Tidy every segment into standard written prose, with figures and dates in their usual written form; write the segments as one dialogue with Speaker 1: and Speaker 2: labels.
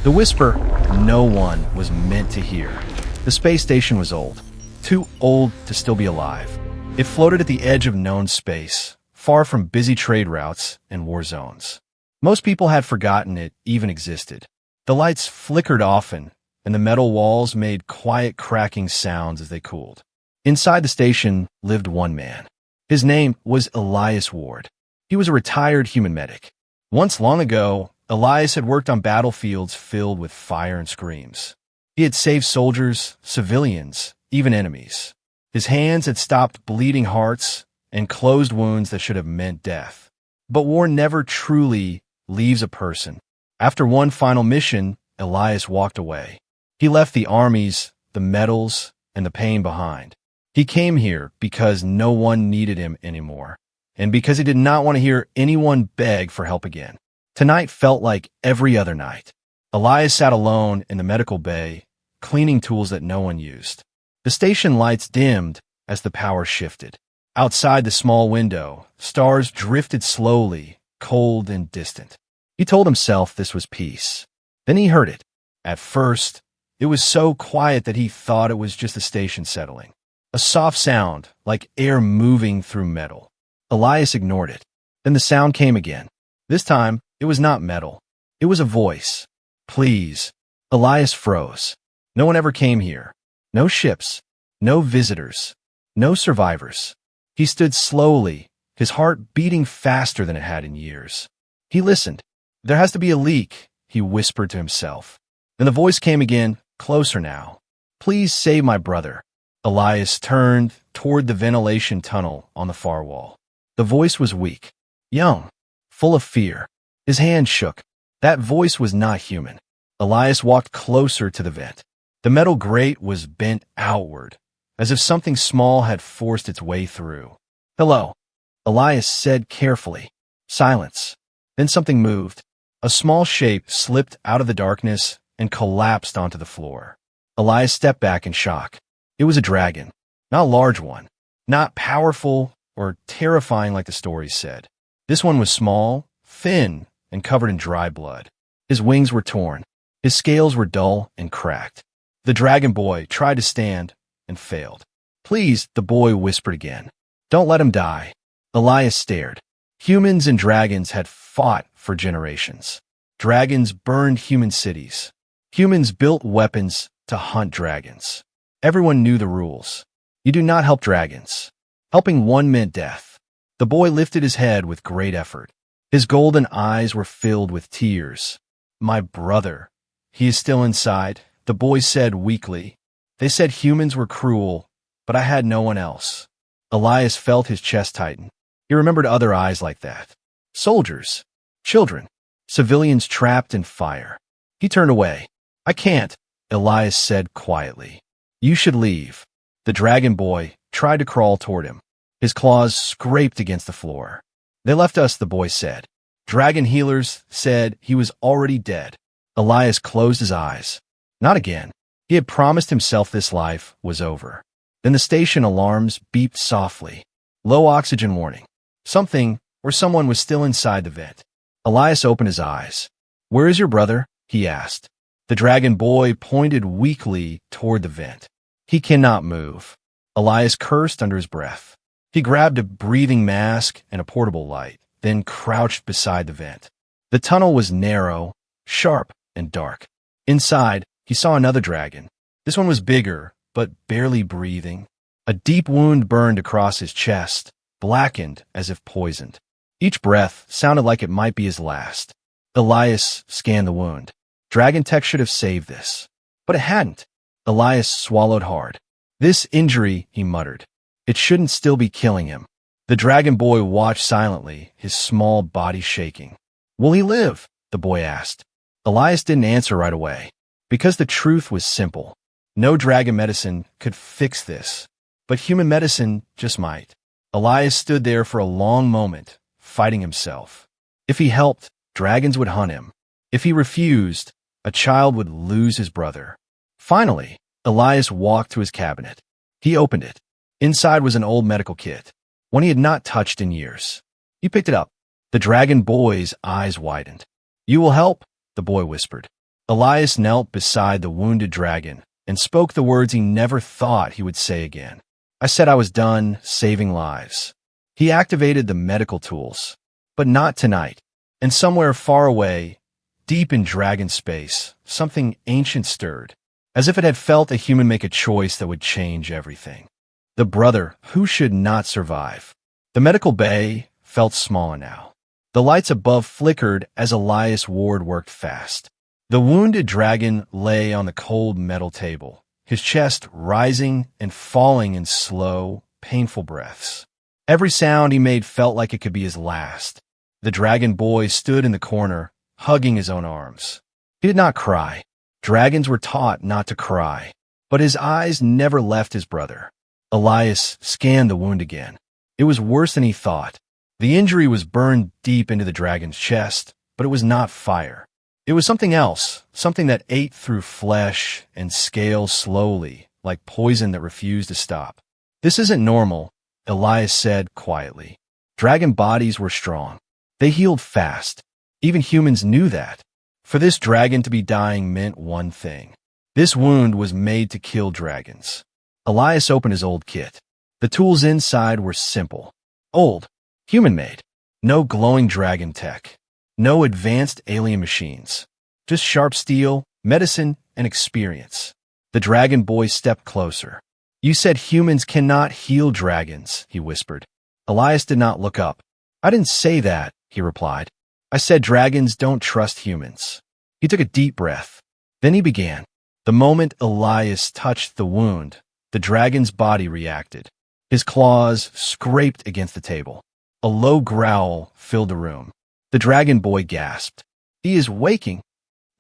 Speaker 1: The whisper no one was meant to hear. The space station was old, too old to still be alive. It floated at the edge of known space, far from busy trade routes and war zones. Most people had forgotten it even existed. The lights flickered often, and the metal walls made quiet cracking sounds as they cooled. Inside the station lived one man. His name was Elias Ward. He was a retired human medic. Once long ago, Elias had worked on battlefields filled with fire and screams. He had saved soldiers, civilians, even enemies. His hands had stopped bleeding hearts and closed wounds that should have meant death. But war never truly leaves a person. After one final mission, Elias walked away. He left the armies, the medals, and the pain behind. He came here because no one needed him anymore, and because he did not want to hear anyone beg for help again. Tonight felt like every other night. Elias sat alone in the medical bay, cleaning tools that no one used. The station lights dimmed as the power shifted. Outside the small window, stars drifted slowly, cold and distant. He told himself this was peace. Then he heard it. At first, it was so quiet that he thought it was just the station settling. A soft sound, like air moving through metal. Elias ignored it. Then the sound came again. This time, it was not metal. It was a voice. Please. Elias froze. No one ever came here. No ships. No visitors. No survivors. He stood slowly, his heart beating faster than it had in years. He listened. There has to be a leak, he whispered to himself. Then the voice came again, closer now. Please save my brother. Elias turned toward the ventilation tunnel on the far wall. The voice was weak, young, full of fear. His hand shook. That voice was not human. Elias walked closer to the vent. The metal grate was bent outward, as if something small had forced its way through. Hello, Elias said carefully. Silence. Then something moved. A small shape slipped out of the darkness and collapsed onto the floor. Elias stepped back in shock. It was a dragon. Not a large one. Not powerful or terrifying like the stories said. This one was small, thin, and covered in dry blood. His wings were torn. His scales were dull and cracked. The dragon boy tried to stand and failed. Please, the boy whispered again. Don't let him die. Elias stared. Humans and dragons had fought for generations. Dragons burned human cities. Humans built weapons to hunt dragons. Everyone knew the rules. You do not help dragons. Helping one meant death. The boy lifted his head with great effort. His golden eyes were filled with tears. My brother. He is still inside, the boy said weakly. They said humans were cruel, but I had no one else. Elias felt his chest tighten. He remembered other eyes like that. Soldiers. Children. Civilians trapped in fire. He turned away. I can't, Elias said quietly. You should leave. The dragon boy tried to crawl toward him. His claws scraped against the floor. They left us, the boy said. Dragon healers said he was already dead. Elias closed his eyes. Not again. He had promised himself this life was over. Then the station alarms beeped softly. Low oxygen warning. Something or someone was still inside the vent. Elias opened his eyes. Where is your brother? He asked. The dragon boy pointed weakly toward the vent. He cannot move. Elias cursed under his breath. He grabbed a breathing mask and a portable light, then crouched beside the vent. The tunnel was narrow, sharp, and dark. Inside, he saw another dragon. This one was bigger, but barely breathing. A deep wound burned across his chest, blackened as if poisoned. Each breath sounded like it might be his last. Elias scanned the wound. Dragon tech should have saved this. But it hadn't. Elias swallowed hard. This injury, he muttered. It shouldn't still be killing him. The dragon boy watched silently, his small body shaking. Will he live? The boy asked. Elias didn't answer right away, because the truth was simple. No dragon medicine could fix this, but human medicine just might. Elias stood there for a long moment, fighting himself. If he helped, dragons would hunt him. If he refused, a child would lose his brother. Finally, Elias walked to his cabinet. He opened it. Inside was an old medical kit, one he had not touched in years. He picked it up. The dragon boy's eyes widened. You will help? The boy whispered. Elias knelt beside the wounded dragon and spoke the words he never thought he would say again. I said I was done saving lives. He activated the medical tools, but not tonight. And somewhere far away, deep in dragon space, something ancient stirred, as if it had felt a human make a choice that would change everything. The brother who should not survive. The medical bay felt smaller now. The lights above flickered as Elias Ward worked fast. The wounded dragon lay on the cold metal table, his chest rising and falling in slow, painful breaths. Every sound he made felt like it could be his last. The dragon boy stood in the corner, hugging his own arms. He did not cry. Dragons were taught not to cry, but his eyes never left his brother. Elias scanned the wound again. It was worse than he thought. The injury was burned deep into the dragon's chest, but it was not fire. It was something else, something that ate through flesh and scale slowly, like poison that refused to stop. This isn't normal, Elias said quietly. Dragon bodies were strong. They healed fast. Even humans knew that. For this dragon to be dying meant one thing. This wound was made to kill dragons. Elias opened his old kit. The tools inside were simple. Old. Human-made. No glowing dragon tech. No advanced alien machines. Just sharp steel, medicine, and experience. The dragon boy stepped closer. You said humans cannot heal dragons, he whispered. Elias did not look up. I didn't say that, he replied. I said dragons don't trust humans. He took a deep breath. Then he began. The moment Elias touched the wound, the dragon's body reacted. His claws scraped against the table. A low growl filled the room. The dragon boy gasped. He is waking.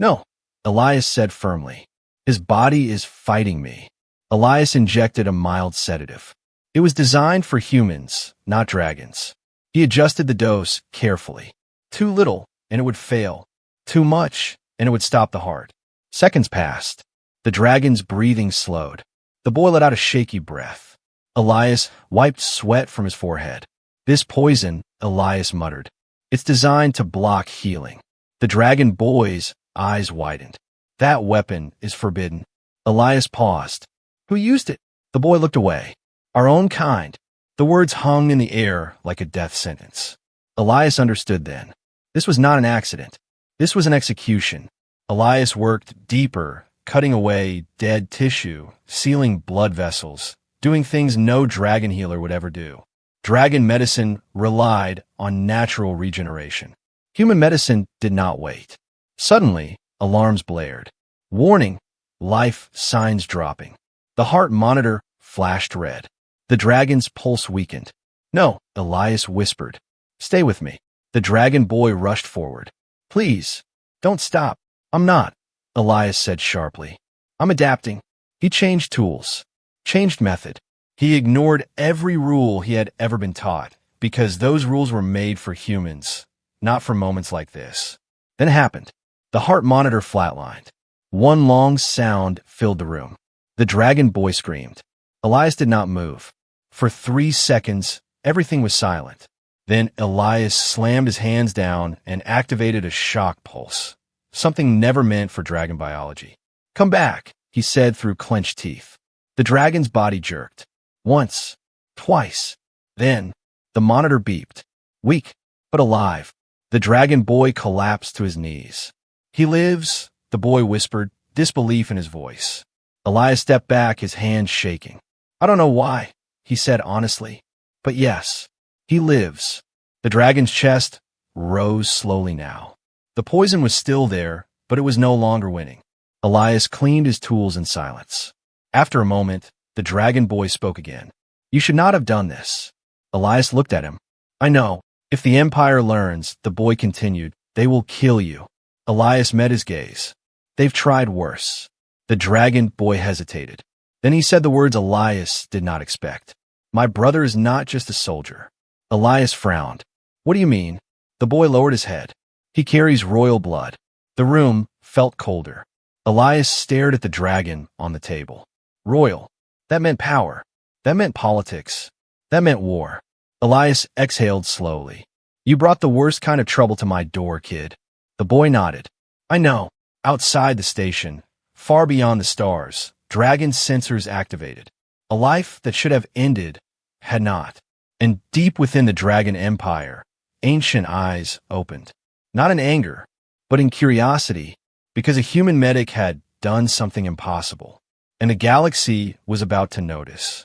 Speaker 1: No, Elias said firmly. His body is fighting me. Elias injected a mild sedative. It was designed for humans, not dragons. He adjusted the dose carefully. Too little, and it would fail. Too much, and it would stop the heart. Seconds passed. The dragon's breathing slowed. The boy let out a shaky breath. Elias wiped sweat from his forehead. This poison, Elias muttered. It's designed to block healing. The dragon boy's eyes widened. That weapon is forbidden. Elias paused. Who used it? The boy looked away. Our own kind. The words hung in the air like a death sentence. Elias understood then. This was not an accident. This was an execution. Elias worked deeper, cutting away dead tissue, sealing blood vessels, doing things no dragon healer would ever do. Dragon medicine relied on natural regeneration. Human medicine did not wait. Suddenly, alarms blared. Warning, life signs dropping. The heart monitor flashed red. The dragon's pulse weakened. No, Elias whispered. Stay with me. The dragon boy rushed forward. Please, don't stop. I'm not, Elias said sharply. I'm adapting. He changed tools, changed method. He ignored every rule he had ever been taught, because those rules were made for humans, not for moments like this. Then it happened. The heart monitor flatlined. One long sound filled the room. The dragon boy screamed. Elias did not move. For 3 seconds, everything was silent. Then Elias slammed his hands down and activated a shock pulse, something never meant for dragon biology. Come back, he said through clenched teeth. The dragon's body jerked. Once, twice. Then, the monitor beeped. Weak, but alive. The dragon boy collapsed to his knees. He lives, the boy whispered, disbelief in his voice. Elias stepped back, his hands shaking. I don't know why, he said honestly, but yes, he lives. The dragon's chest rose slowly now. The poison was still there, but it was no longer winning. Elias cleaned his tools in silence. After a moment, the dragon boy spoke again. You should not have done this. Elias looked at him. I know. If the Empire learns, the boy continued, they will kill you. Elias met his gaze. They've tried worse. The dragon boy hesitated. Then he said the words Elias did not expect. My brother is not just a soldier. Elias frowned. What do you mean? The boy lowered his head. He carries royal blood. The room felt colder. Elias stared at the dragon on the table. Royal. That meant power. That meant politics. That meant war. Elias exhaled slowly. You brought the worst kind of trouble to my door, kid. The boy nodded. I know. Outside the station, far beyond the stars, Dragon's sensors activated. A life that should have ended had not. And deep within the Dragon Empire, ancient eyes opened. Not in anger, but in curiosity, because a human medic had done something impossible, and the galaxy was about to notice.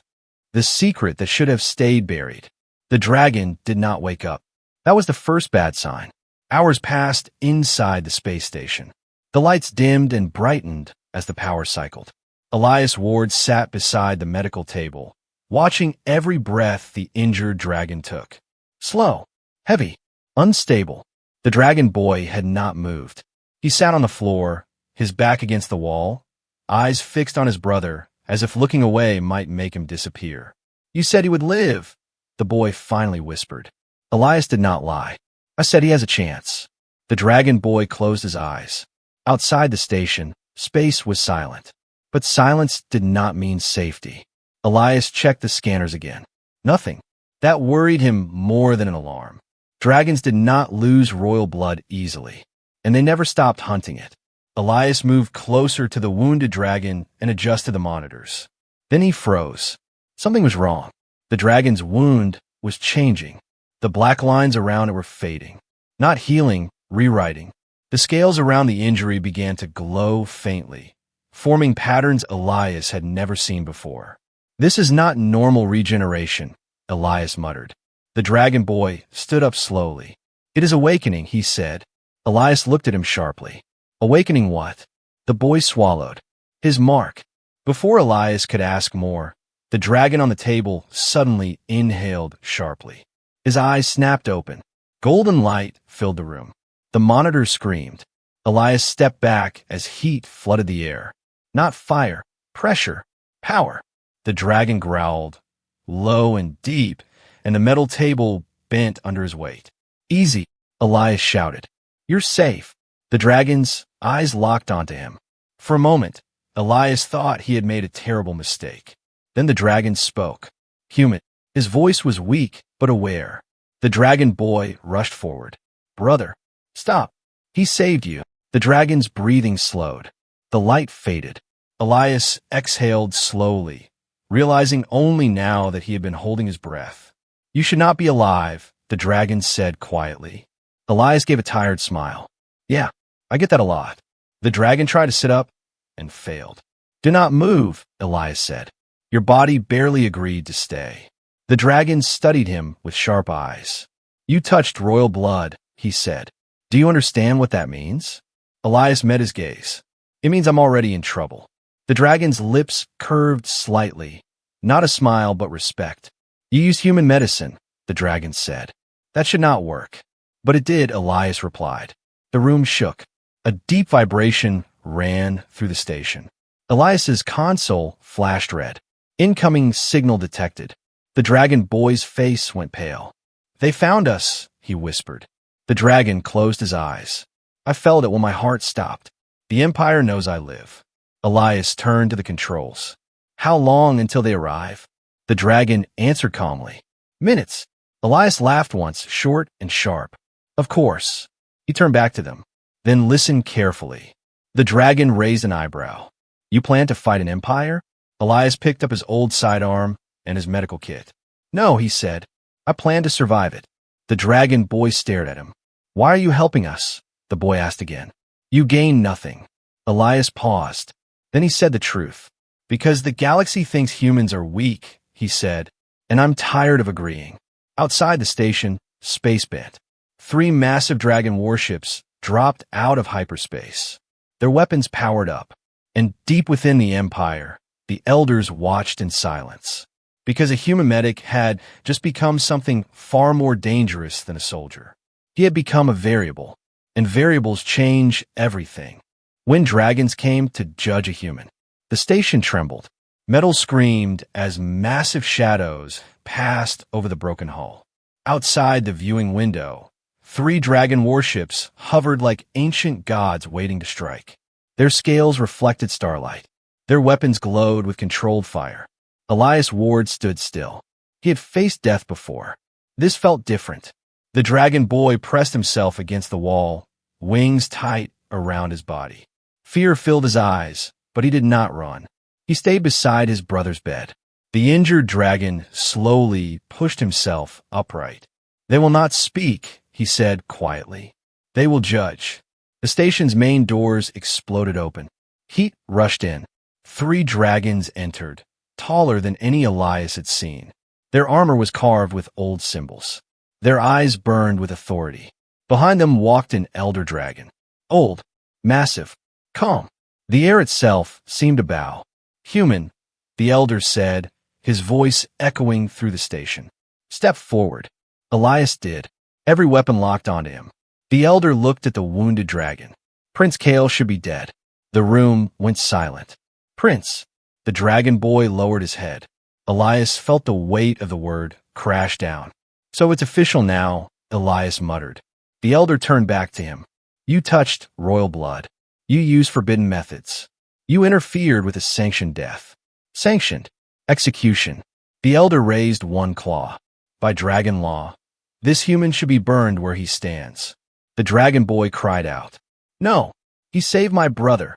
Speaker 1: The secret that should have stayed buried. The dragon did not wake up. That was the first bad sign. Hours passed inside the space station. The lights dimmed and brightened as the power cycled. Elias Ward sat beside the medical table, watching every breath the injured dragon took. Slow, heavy, unstable. The dragon boy had not moved. He sat on the floor, his back against the wall, eyes fixed on his brother, as if looking away might make him disappear. You said he would live, the boy finally whispered. Elias did not lie. I said he has a chance. The dragon boy closed his eyes. Outside the station, space was silent. But silence did not mean safety. Elias checked the scanners again. Nothing. That worried him more than an alarm. Dragons did not lose royal blood easily, and they never stopped hunting it. Elias moved closer to the wounded dragon and adjusted the monitors. Then he froze. Something was wrong. The dragon's wound was changing. The black lines around it were fading. Not healing, rewriting. The scales around the injury began to glow faintly, forming patterns Elias had never seen before. This is not normal regeneration, Elias muttered. The dragon boy stood up slowly. It is awakening, he said. Elias looked at him sharply. Awakening what? The boy swallowed. His mark. Before Elias could ask more, the dragon on the table suddenly inhaled sharply. His eyes snapped open. Golden light filled the room. The monitor screamed. Elias stepped back as heat flooded the air. Not fire, pressure, power. The dragon growled, low and deep, and the metal table bent under his weight. Easy, Elias shouted. You're safe. The dragon's eyes locked onto him. For a moment, Elias thought he had made a terrible mistake. Then the dragon spoke. Human. His voice was weak, but aware. The dragon boy rushed forward. Brother, stop. He saved you. The dragon's breathing slowed. The light faded. Elias exhaled slowly, realizing only now that he had been holding his breath. You should not be alive, the dragon said quietly. Elias gave a tired smile. Yeah, I get that a lot. The dragon tried to sit up and failed. Do not move, Elias said. Your body barely agreed to stay. The dragon studied him with sharp eyes. You touched royal blood, he said. Do you understand what that means? Elias met his gaze. It means I'm already in trouble. The dragon's lips curved slightly. Not a smile, but respect. You used human medicine, the dragon said. That should not work. But it did, Elias replied. The room shook. A deep vibration ran through the station. Elias's console flashed red. Incoming signal detected. The dragon boy's face went pale. They found us, he whispered. The dragon closed his eyes. I felt it when my heart stopped. The Empire knows I live. Elias turned to the controls. How long until they arrive? The dragon answered calmly. Minutes. Elias laughed once, short and sharp. Of course. He turned back to them. Then listened carefully. The dragon raised an eyebrow. You plan to fight an empire? Elias picked up his old sidearm and his medical kit. No, he said. I plan to survive it. The dragon boy stared at him. Why are you helping us? The boy asked again. You gain nothing. Elias paused. Then he said the truth. Because the galaxy thinks humans are weak, he said, and I'm tired of agreeing. Outside the station, space bent. 3 massive dragon warships dropped out of hyperspace. Their weapons powered up. And deep within the Empire, the elders watched in silence. Because a human medic had just become something far more dangerous than a soldier. He had become a variable, and variables change everything. When dragons came to judge a human, the station trembled. Metal screamed as massive shadows passed over the broken hull. Outside the viewing window, 3 dragon warships hovered like ancient gods waiting to strike. Their scales reflected starlight. Their weapons glowed with controlled fire. Elias Ward stood still. He had faced death before. This felt different. The dragon boy pressed himself against the wall, wings tight around his body. Fear filled his eyes, but he did not run. He stayed beside his brother's bed. The injured dragon slowly pushed himself upright. "They will not speak," he said quietly. "They will judge." The station's main doors exploded open. Heat rushed in. 3 dragons entered, taller than any Elias had seen. Their armor was carved with old symbols. Their eyes burned with authority. Behind them walked an elder dragon. Old, massive, calm. The air itself seemed to bow. "Human," the elder said, his voice echoing through the station. "Step forward." Elias did. Every weapon locked onto him. The elder looked at the wounded dragon. Prince Kale should be dead. The room went silent. "Prince." The dragon boy lowered his head. Elias felt the weight of the word crash down. "So it's official now," Elias muttered. The elder turned back to him. "You touched royal blood. You used forbidden methods. You interfered with a sanctioned death. Sanctioned execution." The elder raised one claw. "By dragon law, this human should be burned where he stands." The dragon boy cried out. "No, he saved my brother."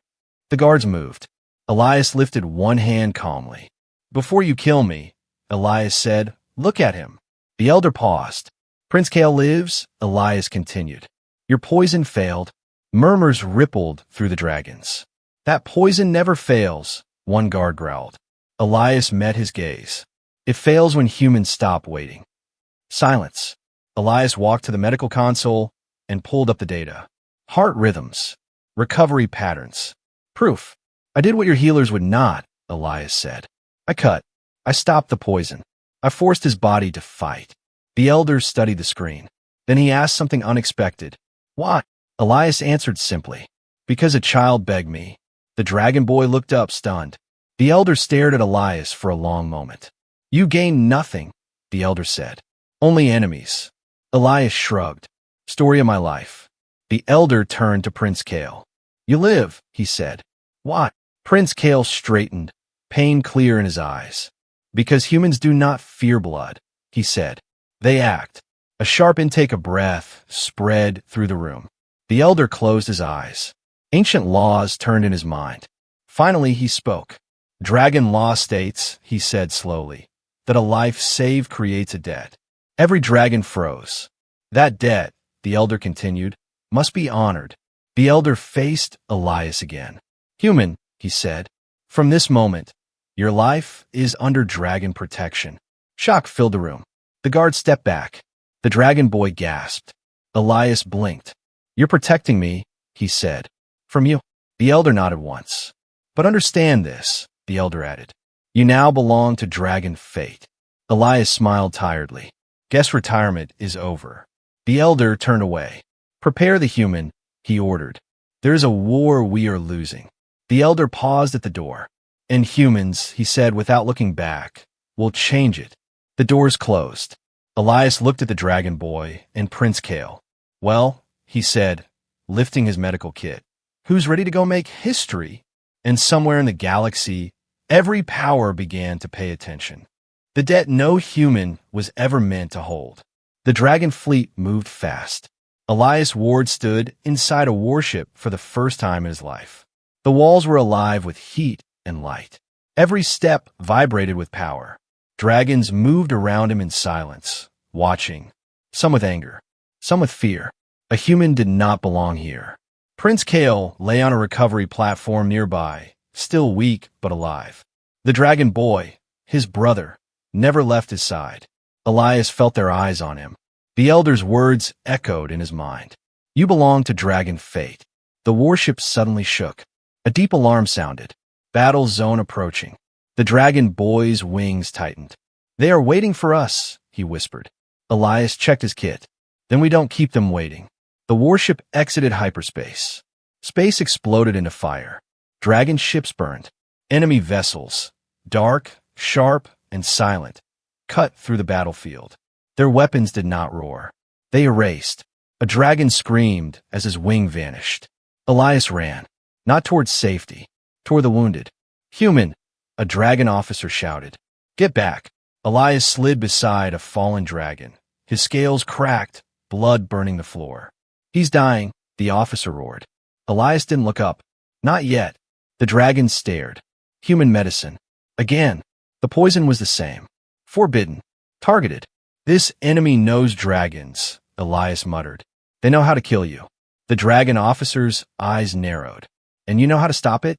Speaker 1: The guards moved. Elias lifted one hand calmly. "Before you kill me," Elias said, "look at him." The elder paused. "Prince Kale lives," Elias continued. "Your poison failed." Murmurs rippled through the dragons. "That poison never fails," one guard growled. Elias met his gaze. "It fails when humans stop waiting." Silence. Elias walked to the medical console and pulled up the data. Heart rhythms. Recovery patterns. "Proof. I did what your healers would not," Elias said. "I cut. I stopped the poison. I forced his body to fight." The elder studied the screen. Then he asked something unexpected. "Why?" Elias answered simply. "Because a child begged me." The dragon boy looked up, stunned. The elder stared at Elias for a long moment. "You gained nothing," the elder said. "Only enemies." Elias shrugged. "Story of my life." The elder turned to Prince Kale. "You live," he said. "Why?" Prince Kale straightened, pain clear in his eyes. "Because humans do not fear blood," he said. "They act." A sharp intake of breath spread through the room. The elder closed his eyes. Ancient laws turned in his mind. Finally, he spoke. "Dragon law states," he said slowly, "that a life saved creates a debt." Every dragon froze. "That debt," the elder continued, "must be honored." The elder faced Elias again. "Human," he said, "from this moment, your life is under dragon protection." Shock filled the room. The guard stepped back. The dragon boy gasped. Elias blinked. "You're protecting me," he said. "From you." The elder nodded once. "But understand this," the elder added. "You now belong to dragon fate." Elias smiled tiredly. "Guess retirement is over." The elder turned away. "Prepare the human," he ordered. "There is a war we are losing." The elder paused at the door. "And humans," he said without looking back, "will change it." The doors closed. Elias looked at the dragon boy and Prince Kale. "Well," he said, lifting his medical kit, "who's ready to go make history?" And somewhere in the galaxy, every power began to pay attention. The debt no human was ever meant to hold. The dragon fleet moved fast. Elias Ward stood inside a warship for the first time in his life. The walls were alive with heat and light. Every step vibrated with power. Dragons moved around him in silence, watching, some with anger, some with fear. A human did not belong here. Prince Kale lay on a recovery platform nearby, still weak but alive. The dragon boy, his brother, never left his side. Elias felt their eyes on him. The elder's words echoed in his mind. "You belong to dragon fate." The warship suddenly shook. A deep alarm sounded. Battle zone approaching. The dragon boy's wings tightened. "They are waiting for us," he whispered. Elias checked his kit. "Then we don't keep them waiting." The warship exited hyperspace. Space exploded into fire. Dragon ships burned. Enemy vessels, dark, sharp, and silent, cut through the battlefield. Their weapons did not roar. They erased. A dragon screamed as his wing vanished. Elias ran, not towards safety, toward the wounded. "Human," a dragon officer shouted. "Get back." Elias slid beside a fallen dragon. His scales cracked, blood burning the floor. "He's dying," the officer roared. Elias didn't look up. Not yet. The dragon stared. Human medicine. Again. The poison was the same. Forbidden. Targeted. This enemy knows dragons, Elias muttered. They know how to kill you. The dragon officer's eyes narrowed. And you know how to stop it?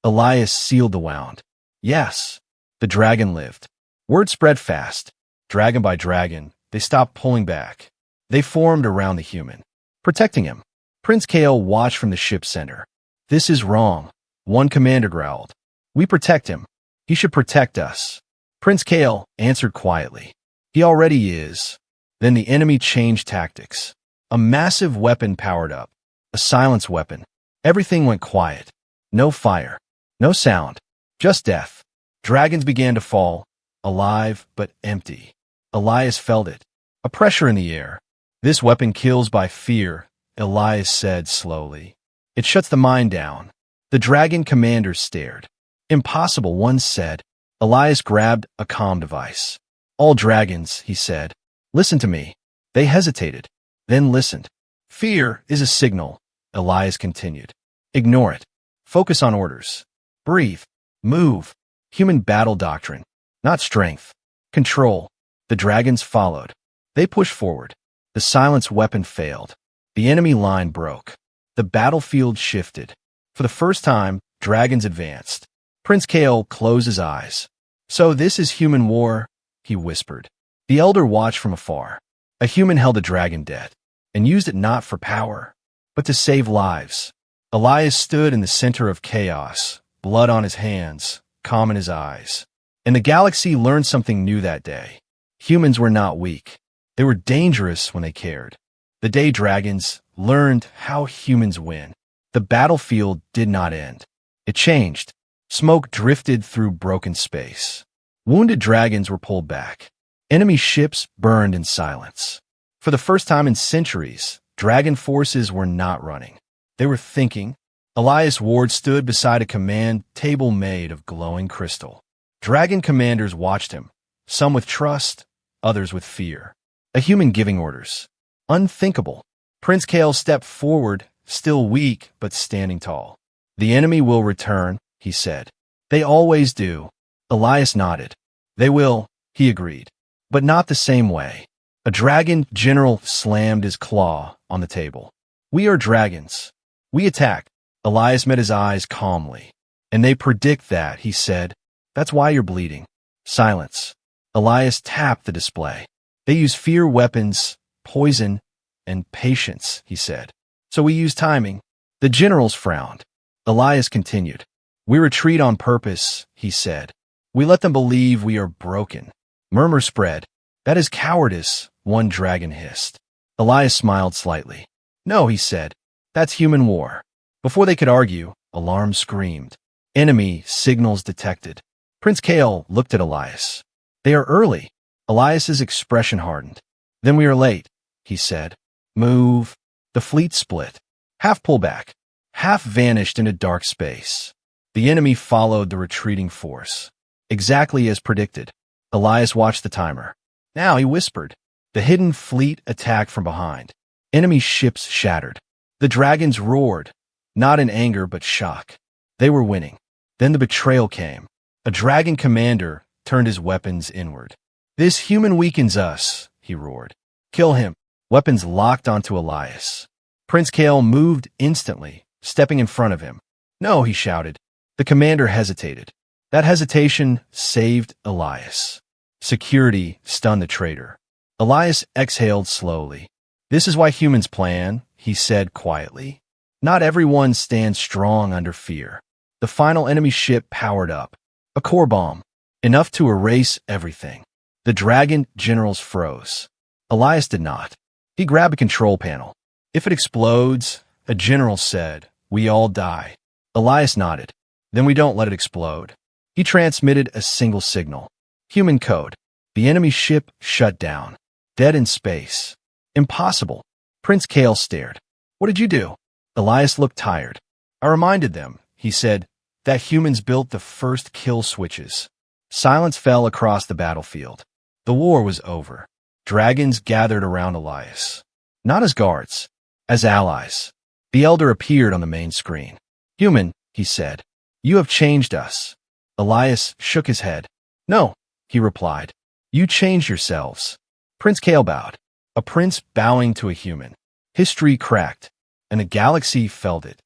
Speaker 1: Elias sealed the wound. Yes. The dragon lived. Word spread fast. Dragon by dragon, they stopped pulling back. They formed around the human, protecting him. Prince Kale watched from the ship's center. This is wrong, one commander growled. We protect him. He should protect us. Prince Kale answered quietly. He already is. Then the enemy changed tactics. A massive weapon powered up. A silence weapon. Everything went quiet. No fire. No sound. Just death. Dragons began to fall, alive but empty. Elias felt it. A pressure in the air. This weapon kills by fear, Elias said slowly. It shuts the mind down. The dragon commanders stared. Impossible, one said. Elias grabbed a comm device. All dragons, he said. Listen to me. They hesitated, then listened. Fear is a signal, Elias continued. Ignore it. Focus on orders. Breathe. Move. Human battle doctrine. Not strength. Control. The dragons followed. They pushed forward. The silence weapon failed. The enemy line broke. The battlefield shifted. For the first time, dragons advanced. Prince Kale closed his eyes. So this is human war, he whispered. The elder watched from afar. A human held a dragon dead, and used it not for power, but to save lives. Elias stood in the center of chaos, blood on his hands, calm in his eyes. And the galaxy learned something new that day. Humans were not weak. They were dangerous when they cared. The day dragons learned how humans win. The battlefield did not end. It changed. Smoke drifted through broken space. Wounded dragons were pulled back. Enemy ships burned in silence. For the first time in centuries, dragon forces were not running. They were thinking. Elias Ward stood beside a command table made of glowing crystal. Dragon commanders watched him, some with trust, others with fear. A human giving orders. Unthinkable. Prince Kale stepped forward, still weak but standing tall. The enemy will return, he said. They always do. Elias nodded. They will, he agreed. But not the same way. A dragon general slammed his claw on the table. We are dragons. We attack. Elias met his eyes calmly. And they predict that, he said. That's why you're bleeding. Silence. Elias tapped the display. They use fear weapons, poison, and patience, he said. So we use timing. The generals frowned. Elias continued. We retreat on purpose, he said. We let them believe we are broken. Murmur spread. That is cowardice, one dragon hissed. Elias smiled slightly. No, he said. That's human war. Before they could argue, alarm screamed. Enemy signals detected. Prince Kale looked at Elias. They are early. Elias's expression hardened. Then we are late, he said. Move. The fleet split. Half pulled back. Half vanished into dark space. The enemy followed the retreating force. Exactly as predicted. Elias watched the timer. Now, he whispered. The hidden fleet attacked from behind. Enemy ships shattered. The dragons roared, not in anger but shock. They were winning. Then the betrayal came. A dragon commander turned his weapons inward. This human weakens us, he roared. Kill him. Weapons locked onto Elias. Prince Kale moved instantly, stepping in front of him. No, he shouted. The commander hesitated. That hesitation saved Elias. Security stunned the traitor. Elias exhaled slowly. This is why humans plan, he said quietly. Not everyone stands strong under fear. The final enemy ship powered up. A core bomb. Enough to erase everything. The dragon generals froze. Elias did not. He grabbed a control panel. If it explodes, a general said, we all die. Elias nodded. Then we don't let it explode. He transmitted a single signal. Human code. The enemy ship shut down. Dead in space. Impossible. Prince Kale stared. What did you do? Elias looked tired. I reminded them, he said, that humans built the first kill switches. Silence fell across the battlefield. The war was over. Dragons gathered around Elias. Not as guards, as allies. The elder appeared on the main screen. Human, he said. You have changed us. Elias shook his head. No, he replied. You changed yourselves. Prince Kale bowed. A prince bowing to a human. History cracked, and a galaxy felt it.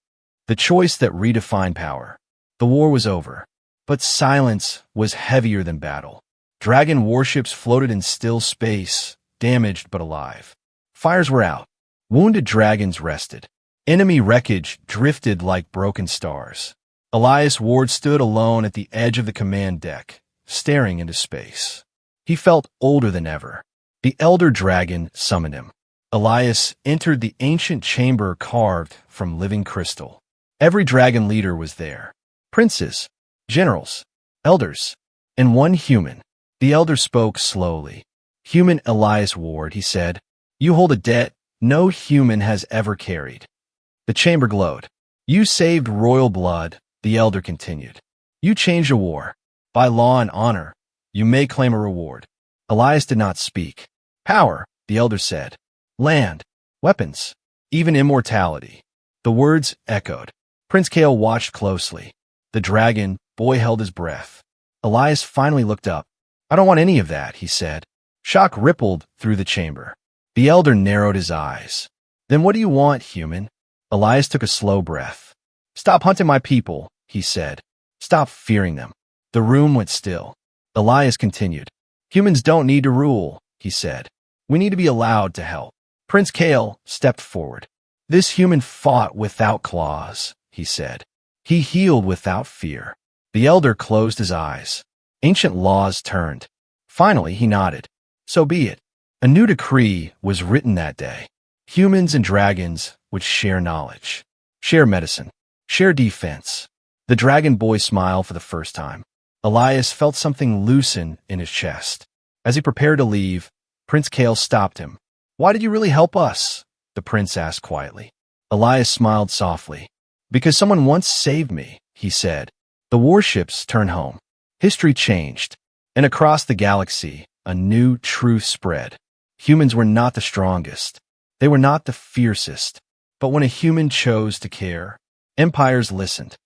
Speaker 1: The choice that redefined power. The war was over, but silence was heavier than battle. Dragon warships floated in still space, damaged but alive. Fires were out. Wounded dragons rested. Enemy wreckage drifted like broken stars. Elias Ward stood alone at the edge of the command deck, staring into space. He felt older than ever. The elder dragon summoned him. Elias entered the ancient chamber carved from living crystal. Every dragon leader was there. Princes, generals, elders, and one human. The elder spoke slowly. Human Elias Ward, he said, you hold a debt no human has ever carried. The chamber glowed. You saved royal blood, the elder continued. You changed a war. By law and honor, you may claim a reward. Elias did not speak. Power, the elder said. Land, weapons, even immortality. The words echoed. Prince Kale watched closely. The dragon boy held his breath. Elias finally looked up. I don't want any of that, he said. Shock rippled through the chamber. The elder narrowed his eyes. Then what do you want, human? Elias took a slow breath. Stop hunting my people, he said. Stop fearing them. The room went still. Elias continued. Humans don't need to rule, he said. We need to be allowed to help. Prince Kale stepped forward. This human fought without claws, he said. He healed without fear. The elder closed his eyes. Ancient laws turned. Finally, he nodded. So be it. A new decree was written that day. Humans and dragons would share knowledge, share medicine, share defense. The dragon boy smiled for the first time. Elias felt something loosen in his chest. As he prepared to leave, Prince Kale stopped him. Why did you really help us? The prince asked quietly. Elias smiled softly. Because someone once saved me, he said. The warships turned home. History changed. And across the galaxy, a new truth spread. Humans were not the strongest. They were not the fiercest. But when a human chose to care, empires listened.